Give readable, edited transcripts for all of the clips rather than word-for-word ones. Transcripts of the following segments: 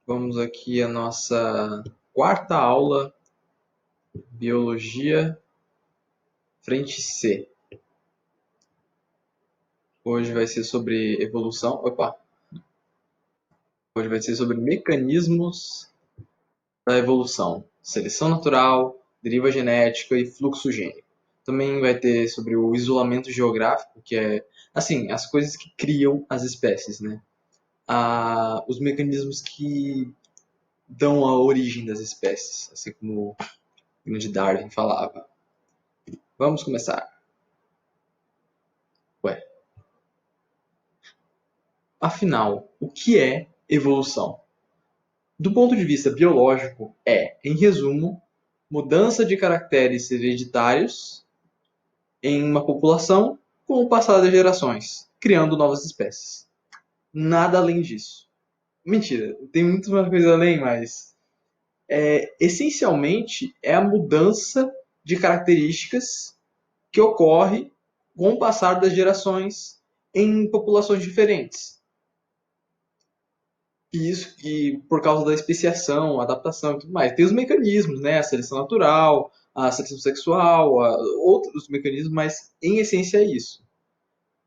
Vamos aqui à nossa quarta aula, Biologia, frente C. Hoje vai ser sobre evolução. Hoje vai ser sobre mecanismos da evolução, seleção natural, deriva genética e fluxo gênico. Também vai ter sobre o isolamento geográfico, que é, assim, as coisas que criam as espécies, né? Os mecanismos que dão a origem das espécies, assim como o grande Darwin falava. Vamos começar. Ué, afinal, o que é evolução? Do ponto de vista biológico, em resumo, mudança de caracteres hereditários em uma população com o passar das gerações, criando novas espécies. Nada além disso. Mentira, tem muito mais coisa além, mas essencialmente é a mudança de características que ocorre com o passar das gerações em populações diferentes. E por causa da especiação, adaptação e tudo mais. Tem os mecanismos, né? A seleção natural, a seleção sexual, outros mecanismos, mas em essência é isso.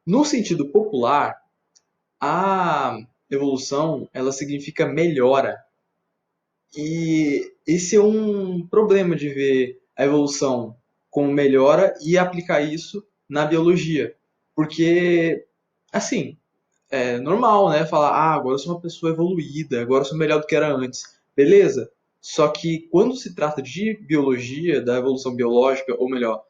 No sentido popular, a evolução ela significa melhora. E esse é um problema de ver a evolução como melhora e aplicar isso na biologia. Porque, assim, é normal, né? Falar, agora eu sou uma pessoa evoluída, agora eu sou melhor do que era antes. Beleza? Só que quando se trata de biologia, da evolução biológica, ou melhor,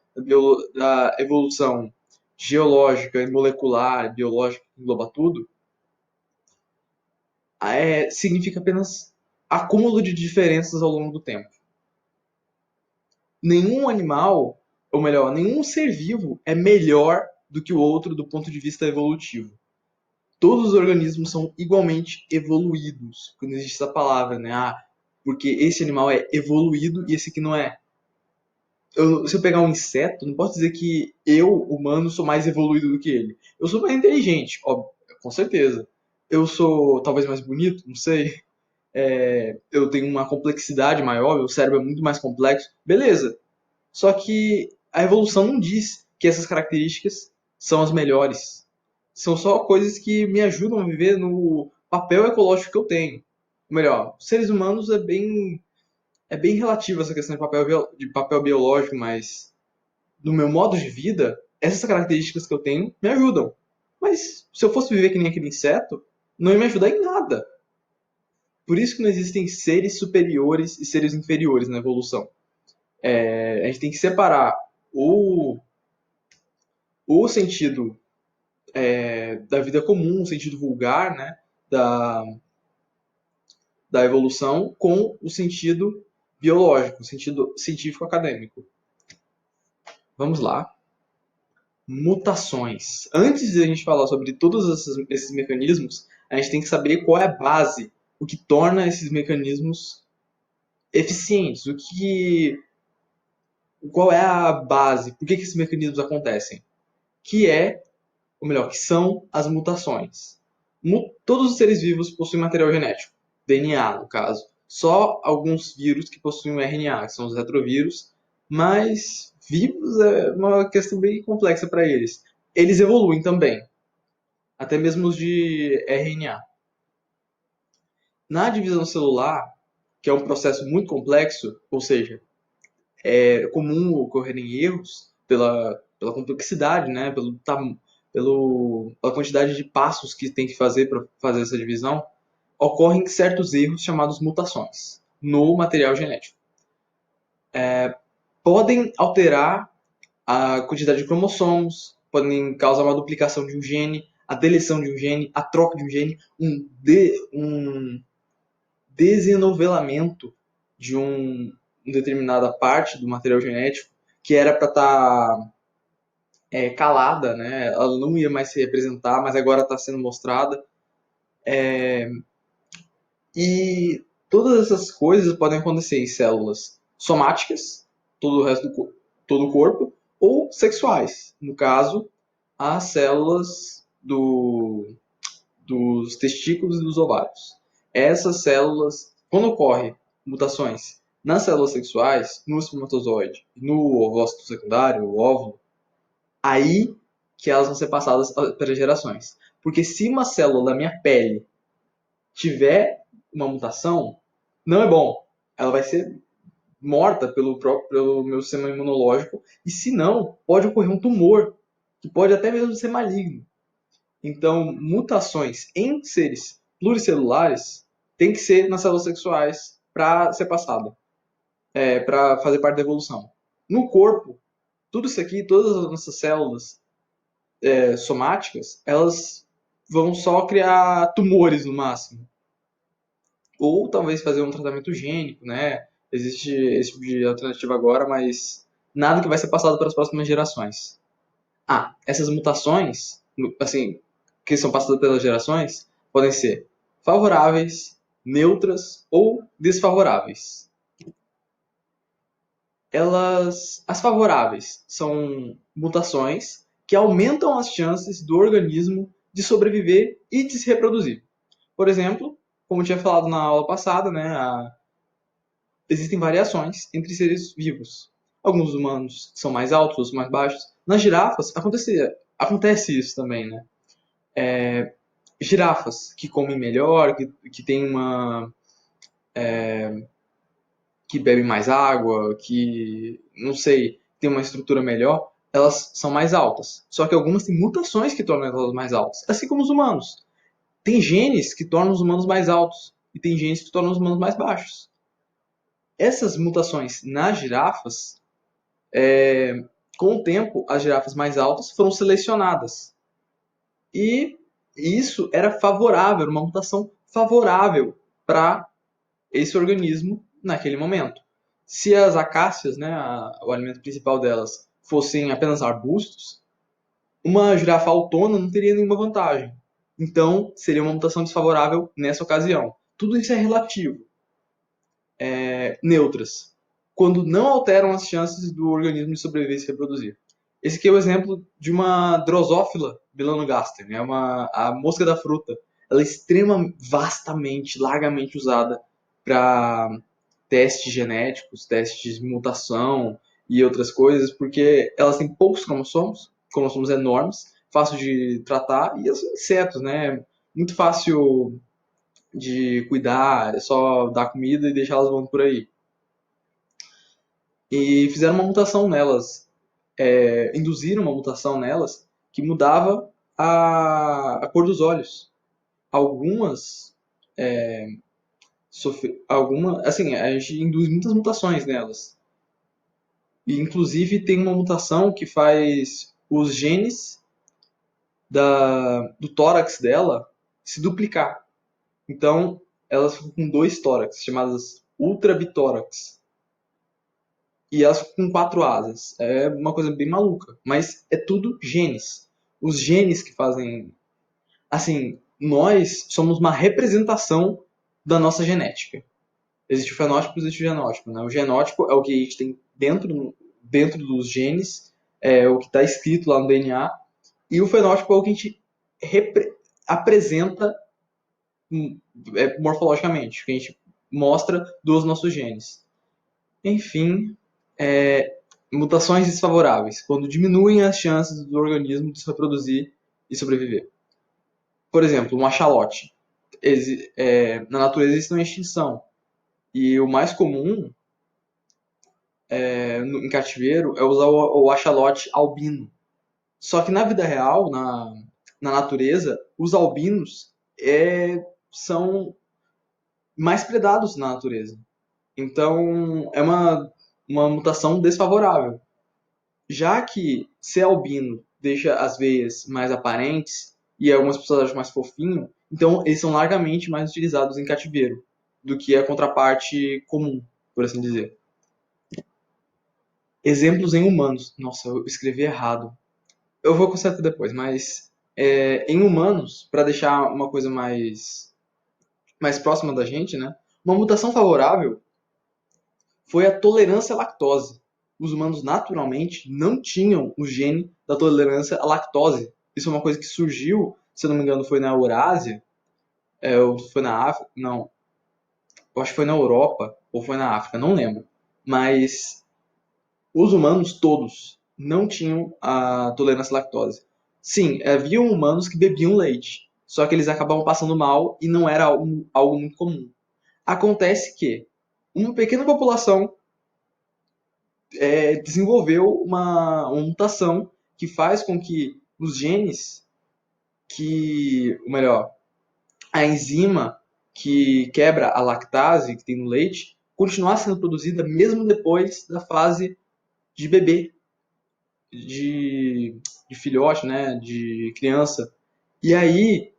da evolução geológica e molecular, biológica, que engloba tudo, significa apenas acúmulo de diferenças ao longo do tempo. Nenhum animal, ou melhor, nenhum ser vivo é melhor do que o outro do ponto de vista evolutivo. Todos os organismos são igualmente evoluídos. Quando existe essa palavra, né? Porque esse animal é evoluído e esse aqui não é. Se eu pegar um inseto, não posso dizer que eu, humano, sou mais evoluído do que ele. Eu sou mais inteligente, óbvio, com certeza. Eu sou talvez mais bonito, não sei. Eu tenho uma complexidade maior, meu cérebro é muito mais complexo. Beleza. Só que a evolução não diz que essas características são as melhores. São só coisas que me ajudam a viver no papel ecológico que eu tenho. Ou melhor, seres humanos é bem relativo essa questão de papel biológico, mas no meu modo de vida, essas características que eu tenho me ajudam. Mas se eu fosse viver que nem aquele inseto, não ia me ajudar em nada. Por isso que não existem seres superiores e seres inferiores na evolução. A gente tem que separar o, o sentido da vida comum, o sentido vulgar, né, da evolução, com o sentido biológico, o sentido científico acadêmico. Vamos lá. Mutações. Antes de a gente falar sobre todos esses mecanismos, a gente tem que saber qual é a base, o que torna esses mecanismos eficientes, qual é a base, por que esses mecanismos acontecem, que é, ou melhor, que são as mutações. Todos os seres vivos possuem material genético, DNA no caso. Só alguns vírus que possuem o RNA, que são os retrovírus, mas vivos é uma questão bem complexa para eles. Eles evoluem também, até mesmo os de RNA. Na divisão celular, que é um processo muito complexo, ou seja, é comum ocorrerem erros pela complexidade, né, pela quantidade de passos que tem que fazer para fazer essa divisão, ocorrem certos erros chamados mutações no material genético. Podem alterar a quantidade de cromossomos, podem causar uma duplicação de um gene, a deleção de um gene, a troca de um gene, um desenovelamento de uma determinada parte do material genético que era para estar calada, né? Ela não ia mais se representar, mas agora está sendo mostrada. E todas essas coisas podem acontecer em células somáticas, todo o resto todo o corpo, ou sexuais, no caso, as células dos testículos e dos ovários. Essas células, quando ocorrem mutações nas células sexuais, no espermatozoide, no ovócito secundário, o óvulo, aí que elas vão ser passadas para gerações. Porque se uma célula da minha pele tiver uma mutação, não é bom. Ela vai ser morta pelo meu sistema imunológico, e se não, pode ocorrer um tumor, que pode até mesmo ser maligno. Então, mutações em seres pluricelulares tem que ser nas células sexuais para ser passada, para fazer parte da evolução. No corpo, tudo isso aqui, todas as nossas células somáticas, elas vão só criar tumores no máximo. Ou talvez fazer um tratamento gênico, né? Existe esse tipo de alternativa agora, mas nada que vai ser passado para as próximas gerações. Essas mutações, assim, que são passadas pelas gerações, podem ser favoráveis, neutras ou desfavoráveis. As favoráveis são mutações que aumentam as chances do organismo de sobreviver e de se reproduzir. Por exemplo, como eu tinha falado na aula passada, né, existem variações entre seres vivos. Alguns humanos são mais altos, outros mais baixos. Nas girafas acontece isso também, né? Girafas que comem melhor, que tem uma que bebem mais água, que não sei, tem uma estrutura melhor, elas são mais altas. Só que algumas têm mutações que tornam elas mais altas, assim como os humanos. Tem genes que tornam os humanos mais altos e tem genes que tornam os humanos mais baixos. Essas mutações nas girafas, com o tempo, as girafas mais altas foram selecionadas. E isso era favorável, uma mutação favorável para esse organismo naquele momento. Se as acácias, né, o alimento principal delas, fossem apenas arbustos, uma girafa autona não teria nenhuma vantagem. Então, seria uma mutação desfavorável nessa ocasião. Tudo isso é relativo. Neutras. Quando não alteram as chances do organismo de sobreviver e se reproduzir. Esse aqui é o exemplo de uma Drosophila melanogaster, né? A mosca da fruta. Ela é extremamente, vastamente, largamente usada para testes genéticos, testes de mutação e outras coisas, porque elas têm poucos cromossomos enormes, fácil de tratar, e os insetos, né? Muito fácil de cuidar, é só dar comida e deixar elas voando por aí. E fizeram uma mutação nelas, induziram uma mutação nelas que mudava a cor dos olhos. Algumas, assim, a gente induz muitas mutações nelas. E inclusive tem uma mutação que faz os genes do tórax dela se duplicar. Então, elas ficam com dois tórax, chamadas ultrabitórax. E elas ficam com quatro asas. É uma coisa bem maluca. Mas é tudo genes. Os genes que fazem. Assim, nós somos uma representação da nossa genética. Existe o fenótipo e existe o genótipo. Né? O genótipo é o que a gente tem dentro dos genes, é o que está escrito lá no DNA. E o fenótipo é o que a gente apresenta morfologicamente, o que a gente mostra dos nossos genes. Enfim, mutações desfavoráveis, quando diminuem as chances do organismo de se reproduzir e sobreviver. Por exemplo, um axolote. Na natureza existe uma extinção. E o mais comum em cativeiro é usar o axolote albino. Só que na vida real, na natureza, os albinos são mais predados na natureza. Então, é uma mutação desfavorável. Já que ser albino deixa as veias mais aparentes e algumas pessoas acham mais fofinho, então eles são largamente mais utilizados em cativeiro do que a contraparte comum, por assim dizer. Exemplos em humanos. Nossa, eu escrevi errado. Eu vou consertar depois, mas em humanos, para deixar uma coisa mais próxima da gente, né? Uma mutação favorável foi a tolerância à lactose. Os humanos naturalmente não tinham o gene da tolerância à lactose. Isso é uma coisa que surgiu, se eu não me engano, foi na Eurásia, ou foi na África, não, eu acho que foi na Europa ou foi na África, não lembro. Mas os humanos todos não tinham a tolerância à lactose. Sim, havia humanos que bebiam leite, só que eles acabavam passando mal e não era algo muito comum. Acontece que uma pequena população desenvolveu uma mutação que faz com que os genes ou melhor, a enzima que quebra a lactase que tem no leite continuar sendo produzida mesmo depois da fase de bebê, de, de filhote, né, de criança. E aí,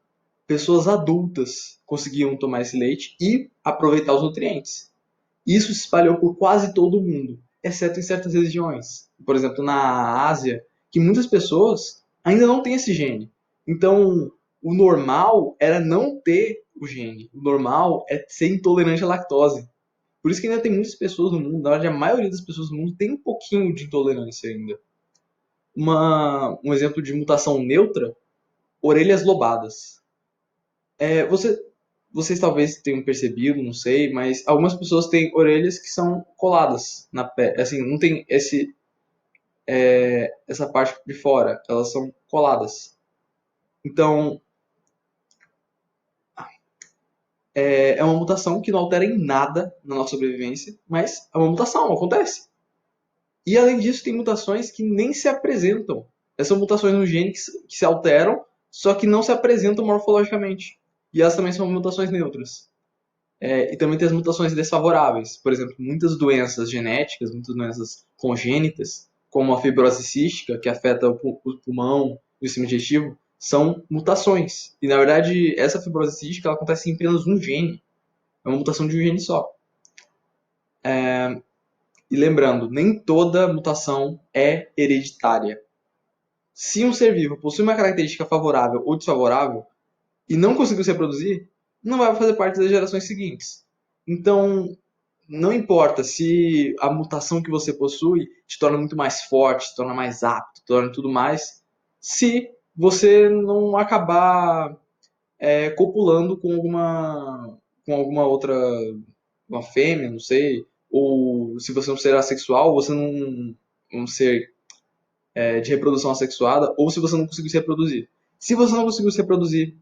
pessoas adultas conseguiam tomar esse leite e aproveitar os nutrientes. Isso se espalhou por quase todo o mundo, exceto em certas regiões. Por exemplo, na Ásia, que muitas pessoas ainda não têm esse gene. Então, o normal era não ter o gene. O normal é ser intolerante à lactose. Por isso que ainda tem muitas pessoas no mundo, na verdade a maioria das pessoas no mundo tem um pouquinho de intolerância ainda. Um exemplo de mutação neutra, orelhas lobadas. Vocês talvez tenham percebido, não sei, mas algumas pessoas têm orelhas que são coladas na pele. Assim, não tem essa parte de fora, elas são coladas. Então, é uma mutação que não altera em nada na nossa sobrevivência, mas é uma mutação, acontece. E além disso, tem mutações que nem se apresentam. Essas são mutações no gene que se alteram, só que não se apresentam morfologicamente. E elas também são mutações neutras. E também tem as mutações desfavoráveis. Por exemplo, muitas doenças genéticas, muitas doenças congênitas, como a fibrose cística, que afeta o pulmão e o sistema digestivo, são mutações. E na verdade, essa fibrose cística ela acontece em apenas um gene. É uma mutação de um gene só. E lembrando, nem toda mutação é hereditária. Se um ser vivo possui uma característica favorável ou desfavorável e não conseguiu se reproduzir, não vai fazer parte das gerações seguintes. Então, não importa se a mutação que você possui te torna muito mais forte, te torna mais apto, te torna tudo mais, se você não acabar copulando com alguma outra, uma fêmea, não sei, ou se você é um ser assexual, você não um ser de reprodução assexuada, ou se você não conseguiu se reproduzir. Se você não conseguiu se reproduzir,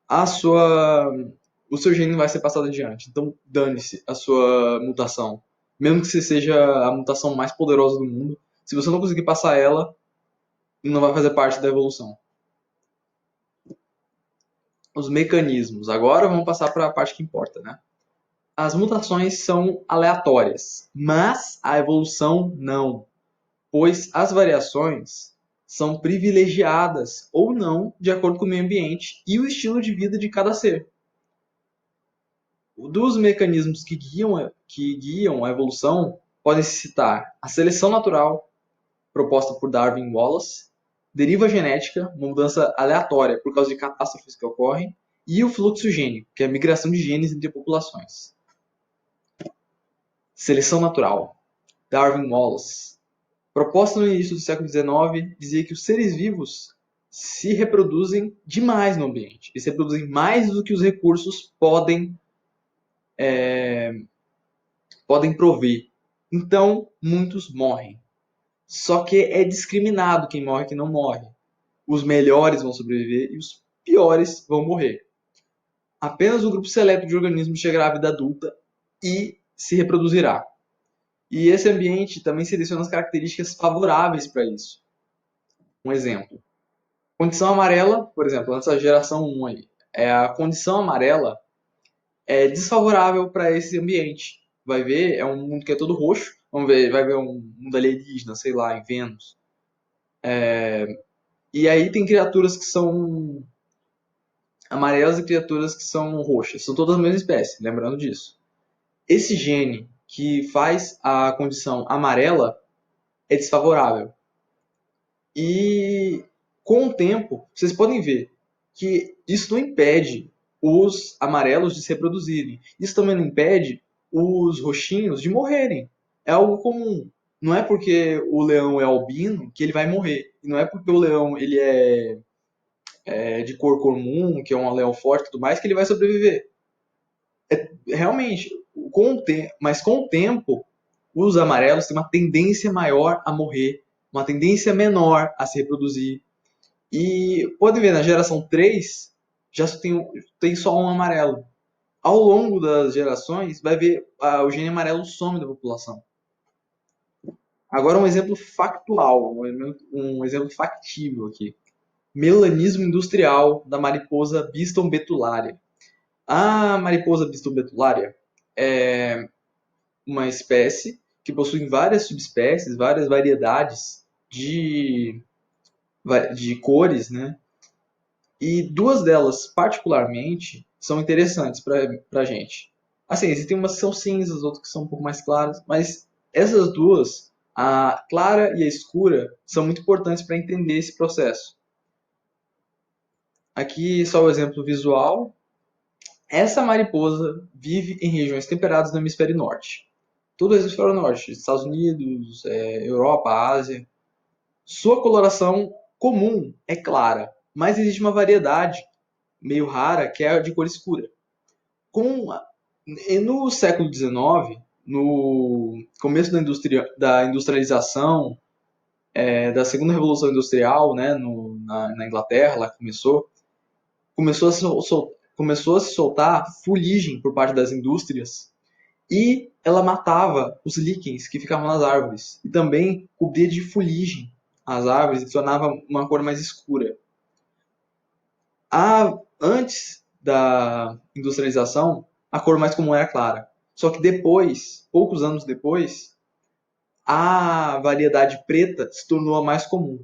a sua o seu gene vai ser passado adiante. Então, dane-se a sua mutação. Mesmo que você seja a mutação mais poderosa do mundo, se você não conseguir passar ela, não vai fazer parte da evolução. Os mecanismos. Agora vamos passar para a parte que importa, né? As mutações são aleatórias, mas a evolução não, pois as variações são privilegiadas ou não de acordo com o meio ambiente e o estilo de vida de cada ser. Dos mecanismos que guiam a evolução, podem se citar a seleção natural, proposta por Darwin e Wallace, deriva genética, uma mudança aleatória por causa de catástrofes que ocorrem, e o fluxo gênico, que é a migração de genes entre populações. Seleção natural. Darwin e Wallace. Proposta no início do século XIX, dizia que os seres vivos se reproduzem demais no ambiente. Eles se reproduzem mais do que os recursos podem prover. Então, muitos morrem. Só que é discriminado quem morre e quem não morre. Os melhores vão sobreviver e os piores vão morrer. Apenas um grupo seleto de organismos chegará à vida adulta e se reproduzirá. E esse ambiente também seleciona as características favoráveis para isso. Um exemplo. Condição amarela, por exemplo, nessa geração 1 aí. A condição amarela é desfavorável para esse ambiente. Vai ver, é um mundo que é todo roxo. Vamos ver, vai ver um mundo alienígena, sei lá, em Vênus. E aí tem criaturas que são amarelas e criaturas que são roxas. São todas a mesma espécie, lembrando disso. Esse gene que faz a condição amarela é desfavorável. E com o tempo, vocês podem ver que isso não impede os amarelos de se reproduzirem. Isso também não impede os roxinhos de morrerem. É algo comum. Não é porque o leão é albino que ele vai morrer. E não é porque o leão ele é de cor comum, que é um leão forte e tudo mais, que ele vai sobreviver. Realmente, mas com o tempo, os amarelos têm uma tendência maior a morrer, uma tendência menor a se reproduzir. E pode ver, na geração 3 já tem só um amarelo. Ao longo das gerações, vai ver o gene amarelo some da população. Agora um exemplo factual, um exemplo factível aqui. Melanismo industrial da mariposa Biston betulária. A mariposa Biston betulária é uma espécie que possui várias subespécies, várias variedades de cores, né? E duas delas, particularmente, são interessantes para a gente. Assim, existem umas que são cinzas, outras que são um pouco mais claras, mas essas duas, a clara e a escura, são muito importantes para entender esse processo. Aqui só o exemplo visual. Essa mariposa vive em regiões temperadas do hemisfério norte. Todo o hemisfério norte, Estados Unidos, Europa, Ásia. Sua coloração comum é clara, mas existe uma variedade meio rara que é a de cor escura. No século XIX, no começo da industrialização, da segunda revolução industrial, né, na Inglaterra, lá começou a se soltar fuligem por parte das indústrias e ela matava os líquens que ficavam nas árvores e também cobria de fuligem as árvores e tornava uma cor mais escura. Antes da industrialização, a cor mais comum era clara. Só que depois, poucos anos depois, a variedade preta se tornou a mais comum.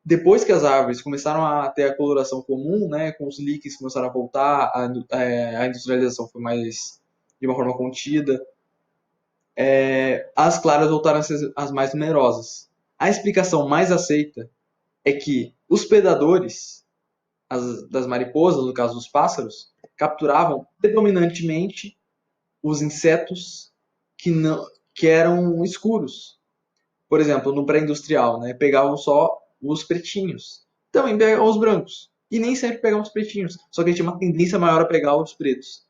Depois que as árvores começaram a ter a coloração comum, né, com os líquens começaram a voltar, a industrialização foi mais de uma forma contida, as claras voltaram a ser as mais numerosas. A explicação mais aceita é que os predadores das mariposas, no caso dos pássaros, capturavam predominantemente os insetos que, não, que eram escuros. Por exemplo, no pré-industrial, né, pegavam só os pretinhos. Também pegavam os brancos. E nem sempre pegavam os pretinhos. Só que a gente tinha uma tendência maior a pegar os pretos.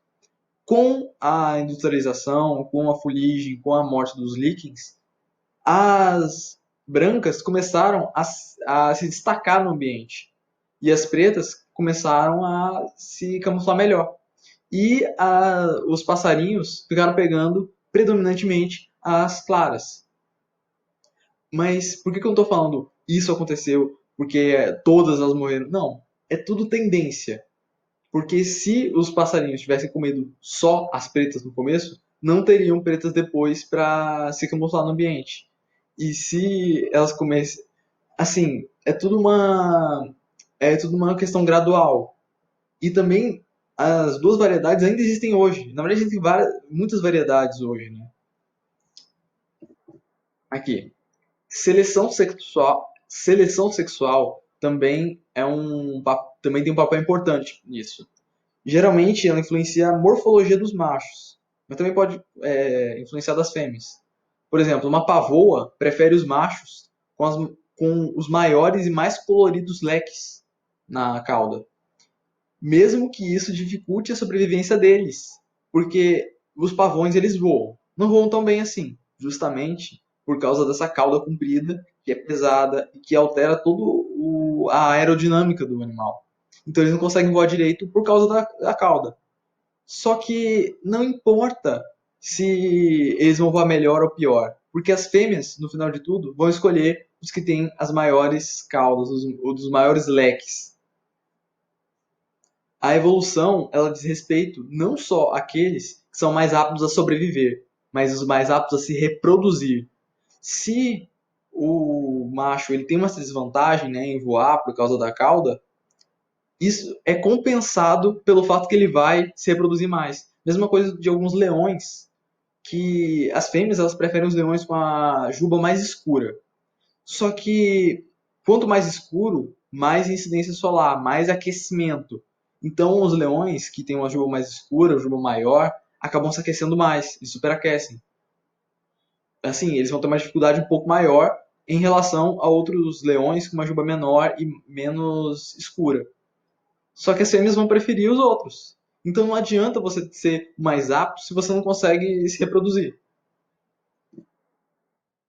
Com a industrialização, com a fuligem, com a morte dos líquens, as brancas começaram a se destacar no ambiente. E as pretas começaram a se camuflar melhor. E os passarinhos ficaram pegando predominantemente as claras. Mas por que eu não estou falando isso aconteceu porque todas elas morreram? Não, é tudo tendência. Porque se os passarinhos tivessem comido só as pretas no começo, não teriam pretas depois para se camuflar no ambiente. E se elas comessem. Assim, é tudo uma questão gradual. E também as duas variedades ainda existem hoje. Na verdade, existem muitas variedades hoje, né? Aqui. Seleção sexual também também tem um papel importante nisso. Geralmente ela influencia a morfologia dos machos, mas também pode influenciar das fêmeas. Por exemplo, uma pavoa prefere os machos com os maiores e mais coloridos leques na cauda, mesmo que isso dificulte a sobrevivência deles, porque os pavões eles voam, não voam tão bem assim, justamente por causa dessa cauda comprida que é pesada e que altera toda a aerodinâmica do animal. Então eles não conseguem voar direito por causa da cauda. Só que não importa se eles vão voar melhor ou pior, porque as fêmeas, no final de tudo, vão escolher os que têm as maiores caudas, os maiores leques. A evolução, ela diz respeito não só àqueles que são mais aptos a sobreviver, mas os mais aptos a se reproduzir. Se o macho ele tem uma desvantagem, né, em voar por causa da cauda, isso é compensado pelo fato que ele vai se reproduzir mais. Mesma coisa de alguns leões, que as fêmeas elas preferem os leões com a juba mais escura. Só que quanto mais escuro, mais incidência solar, mais aquecimento. Então os leões que têm uma juba mais escura, uma juba maior, acabam se aquecendo mais, eles superaquecem. assim, eles vão ter uma dificuldade um pouco maior em relação a outros leões com uma juba menor e menos escura. Só que as fêmeas vão preferir os outros. Então não adianta você ser mais apto se você não consegue se reproduzir.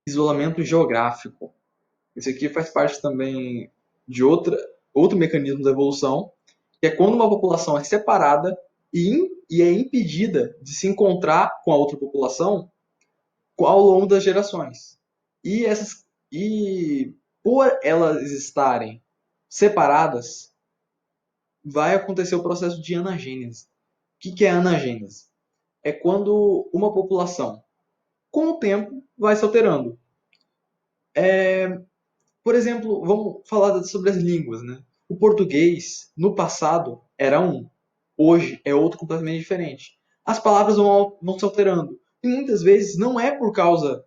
Isolamento geográfico. Isso aqui faz parte também de outro mecanismo da evolução, que é quando uma população é separada e é impedida de se encontrar com a outra população ao longo das gerações. E, e por elas estarem separadas, vai acontecer o processo de anagênese. O que é anagênese? É quando uma população, com o tempo, vai se alterando. Por exemplo, vamos falar sobre as línguas, né? O português, no passado, era um. Hoje é outro completamente diferente. As palavras vão se alterando. E muitas vezes não é por causa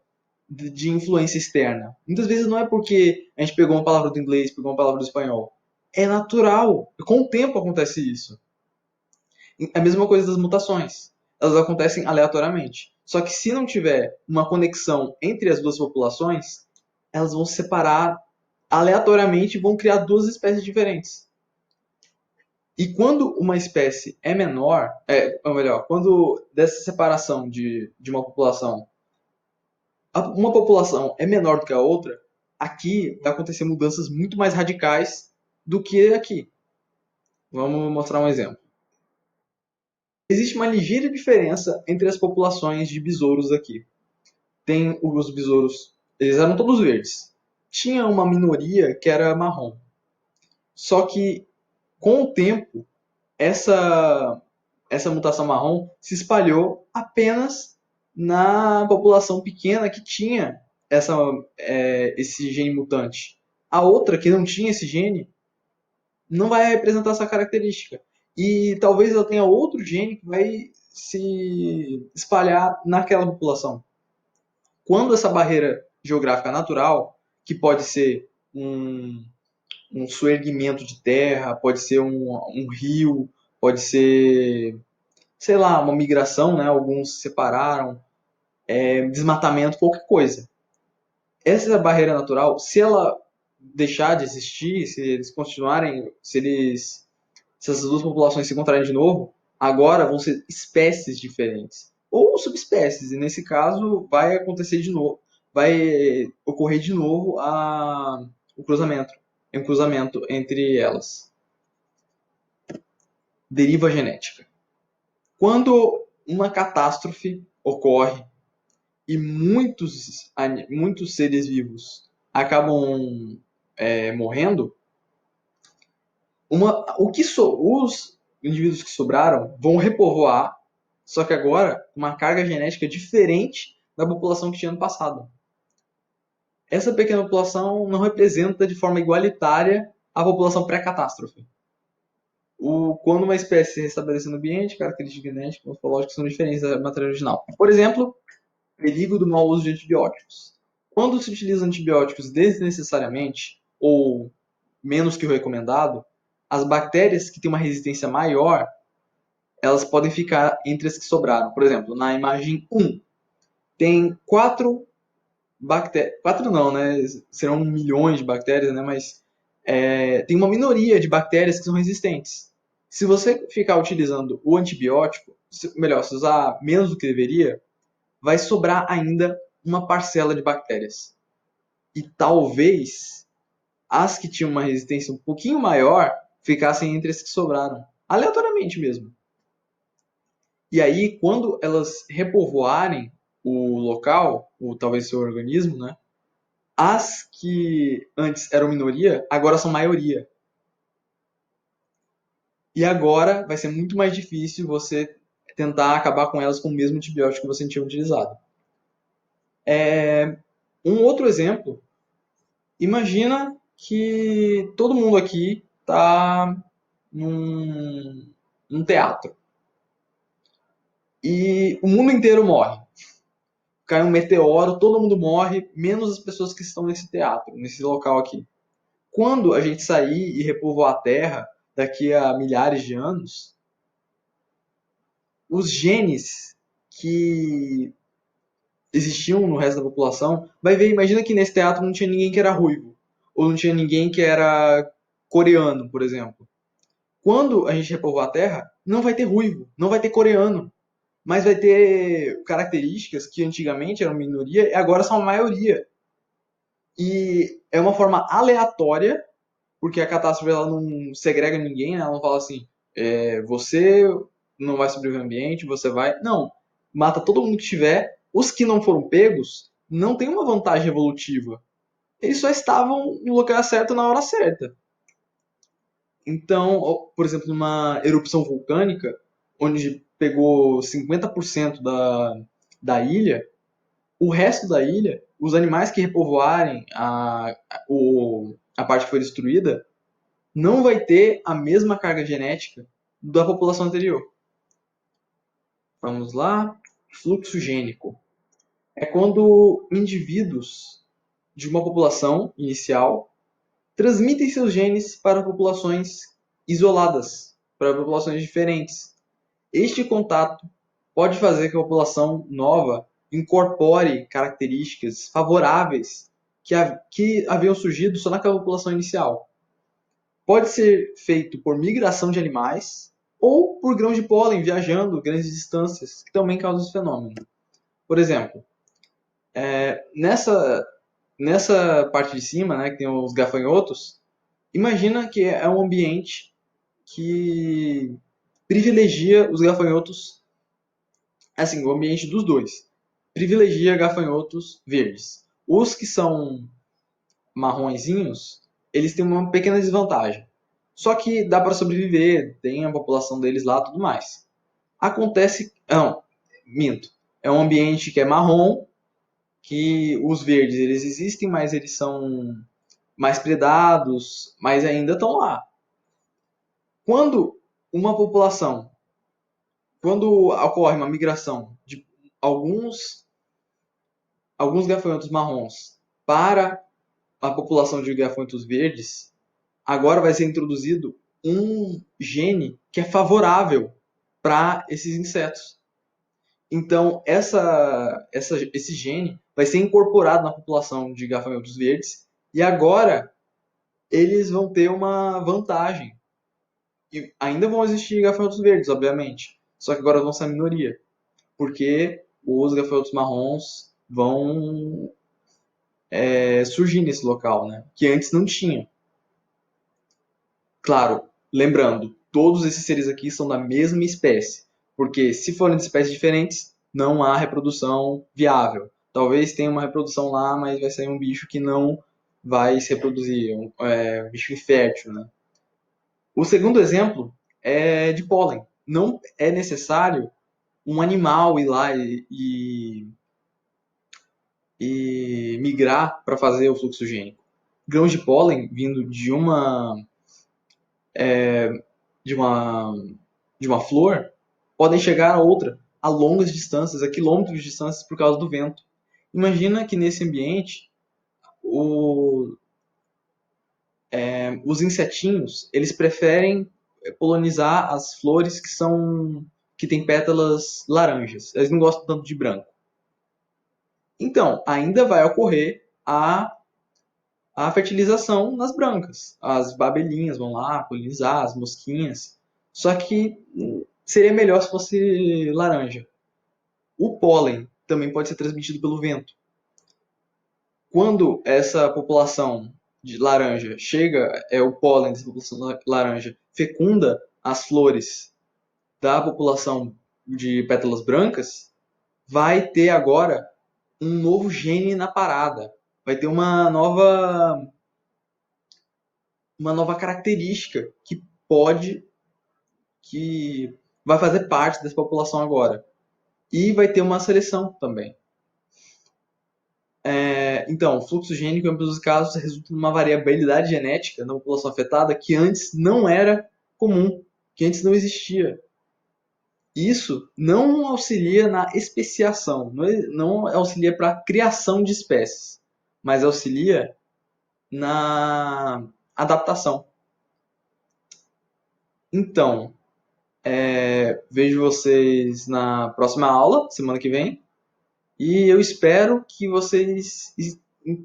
de influência externa. Muitas vezes não é porque a gente pegou uma palavra do inglês, pegou uma palavra do espanhol. É natural. Com o tempo acontece isso. É a mesma coisa das mutações. Elas acontecem aleatoriamente. Só que se não tiver uma conexão entre as duas populações, elas vão se separar aleatoriamente e vão criar duas espécies diferentes. E quando uma espécie é menor, ou melhor, quando dessa separação de uma população, uma população é menor do que a outra, aqui vai acontecer mudanças muito mais radicais do que aqui. Vamos mostrar um exemplo. Existe uma ligeira diferença entre as populações de besouros aqui. Tem os besouros, eles eram todos verdes. Tinha uma minoria que era marrom. Só que, com o tempo, essa, essa mutação marrom se espalhou apenas na população pequena que tinha esse gene mutante. A outra, que não tinha esse gene, não vai representar essa característica. E talvez ela tenha outro gene que vai se espalhar naquela população. Quando essa barreira geográfica natural, que pode ser um suerguimento de terra, pode ser um rio, pode ser, sei lá, uma migração, né? Alguns se separaram, desmatamento, qualquer coisa. Essa barreira natural, se ela deixar de existir, se eles continuarem, se essas duas populações se encontrarem de novo, agora vão ser espécies diferentes. Ou subespécies, e nesse caso vai acontecer de novo, vai ocorrer de novo o cruzamento, um cruzamento entre elas. Deriva genética. Quando uma catástrofe ocorre e muitos seres vivos acabam morrendo, os indivíduos que sobraram vão repovoar, só que agora uma carga genética diferente da população que tinha no passado. Essa pequena população não representa de forma igualitária a população pré-catástrofe. Quando uma espécie se restabelece no ambiente, características genéticas e morfológicas são diferentes da matéria original. Por exemplo, perigo do mau uso de antibióticos. Quando se utiliza antibióticos desnecessariamente, ou menos que o recomendado, as bactérias que têm uma resistência maior, elas podem ficar entre as que sobraram. Por exemplo, na imagem 1, tem 4 bactérias. 4 não, né? Serão milhões de bactérias, né? Mas tem uma minoria de bactérias que são resistentes. Se você ficar utilizando o antibiótico, melhor, se usar menos do que deveria, vai sobrar ainda uma parcela de bactérias. E talvez as que tinham uma resistência um pouquinho maior ficassem entre as que sobraram, aleatoriamente mesmo. E aí, quando elas repovoarem o local, ou talvez seu organismo, né, as que antes eram minoria, agora são maioria. E agora vai ser muito mais difícil você tentar acabar com elas com o mesmo antibiótico que você tinha utilizado. Um outro exemplo, imagina que todo mundo aqui está num teatro e o mundo inteiro morre. Cai um meteoro, todo mundo morre, menos as pessoas que estão nesse teatro, nesse local aqui. Quando a gente sair e repovoar a Terra, daqui a milhares de anos, os genes que existiam no resto da população, vai ver, imagina que nesse teatro não tinha ninguém que era ruivo, ou não tinha ninguém que era coreano, por exemplo. Quando a gente repovoar a Terra, não vai ter ruivo, não vai ter coreano, mas vai ter características que antigamente eram minoria e agora são a maioria. E é uma forma aleatória, porque a catástrofe ela não segrega ninguém, né? Ela não fala assim, você não vai sobreviver ao ambiente, você vai. Não. Mata todo mundo que tiver. Os que não foram pegos não tem uma vantagem evolutiva. Eles só estavam no lugar certo na hora certa. Então, por exemplo, numa erupção vulcânica, onde pegou 50% da ilha, o resto da ilha, os animais que repovoarem a parte que foi destruída, não vai ter a mesma carga genética da população anterior. Vamos lá. Fluxo gênico. É quando indivíduos de uma população inicial transmitem seus genes para populações isoladas, para populações diferentes. Este contato pode fazer que a população nova incorpore características favoráveis que haviam surgido só naquela população inicial. Pode ser feito por migração de animais ou por grãos de pólen viajando grandes distâncias, que também causam esse fenômeno. Por exemplo, nessa parte de cima, né, que tem os gafanhotos, imagina que é um ambiente que privilegia os gafanhotos, assim, o ambiente dos dois, privilegia gafanhotos verdes. Os que são marronzinhos, eles têm uma pequena desvantagem. Só que dá para sobreviver, tem a população deles lá, tudo mais. Acontece, não, minto. É um ambiente que é marrom, que os verdes eles existem, mas eles são mais predados, mas ainda estão lá. Quando uma população, quando ocorre uma migração de alguns alguns gafanhotos marrons para a população de gafanhotos verdes, agora vai ser introduzido um gene que é favorável para esses insetos. Então, esse gene vai ser incorporado na população de gafanhotos verdes e agora eles vão ter uma vantagem. E ainda vão existir gafanhotos verdes, obviamente, só que agora vão ser a minoria, porque os gafanhotos marrons vão surgir nesse local, né? Que antes não tinha. Claro, lembrando, todos esses seres aqui são da mesma espécie, porque se forem de espécies diferentes, não há reprodução viável. Talvez tenha uma reprodução lá, mas vai sair um bicho que não vai se reproduzir, um bicho infértil, né? O segundo exemplo é de pólen. Não é necessário um animal ir lá e migrar para fazer o fluxo gênico. Grãos de pólen vindo de uma, de uma flor podem chegar a outra a longas distâncias, a quilômetros de distâncias por causa do vento. Imagina que nesse ambiente os insetinhos eles preferem polinizar as flores que têm pétalas laranjas. Eles não gostam tanto de branco. Então, ainda vai ocorrer a fertilização nas brancas. As babelinhas vão lá polinizar, as mosquinhas. Só que seria melhor se fosse laranja. O pólen também pode ser transmitido pelo vento. Quando essa população de laranja chega, o pólen dessa população laranja fecunda as flores da população de pétalas brancas, vai ter agora um novo gene na parada. Vai ter uma nova característica que vai fazer parte dessa população agora. E vai ter uma seleção também. Então, o fluxo gênico, em ambos os casos, resulta numa variabilidade genética na população afetada que antes não era comum, que antes não existia. Isso não auxilia na especiação, não auxilia para a criação de espécies, mas auxilia na adaptação. Então, vejo vocês na próxima aula, semana que vem. E eu espero que vocês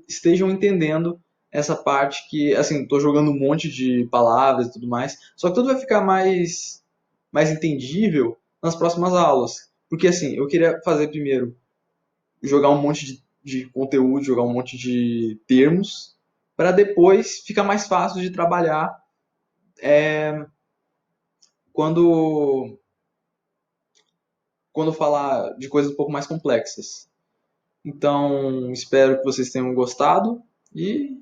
estejam entendendo essa parte que, assim, estou jogando um monte de palavras e tudo mais, só que tudo vai ficar mais entendível nas próximas aulas. Porque, assim, eu queria fazer primeiro, jogar um monte de conteúdo, jogar um monte de termos, para depois ficar mais fácil de trabalhar quando, quando falar de coisas um pouco mais complexas. Então, espero que vocês tenham gostado e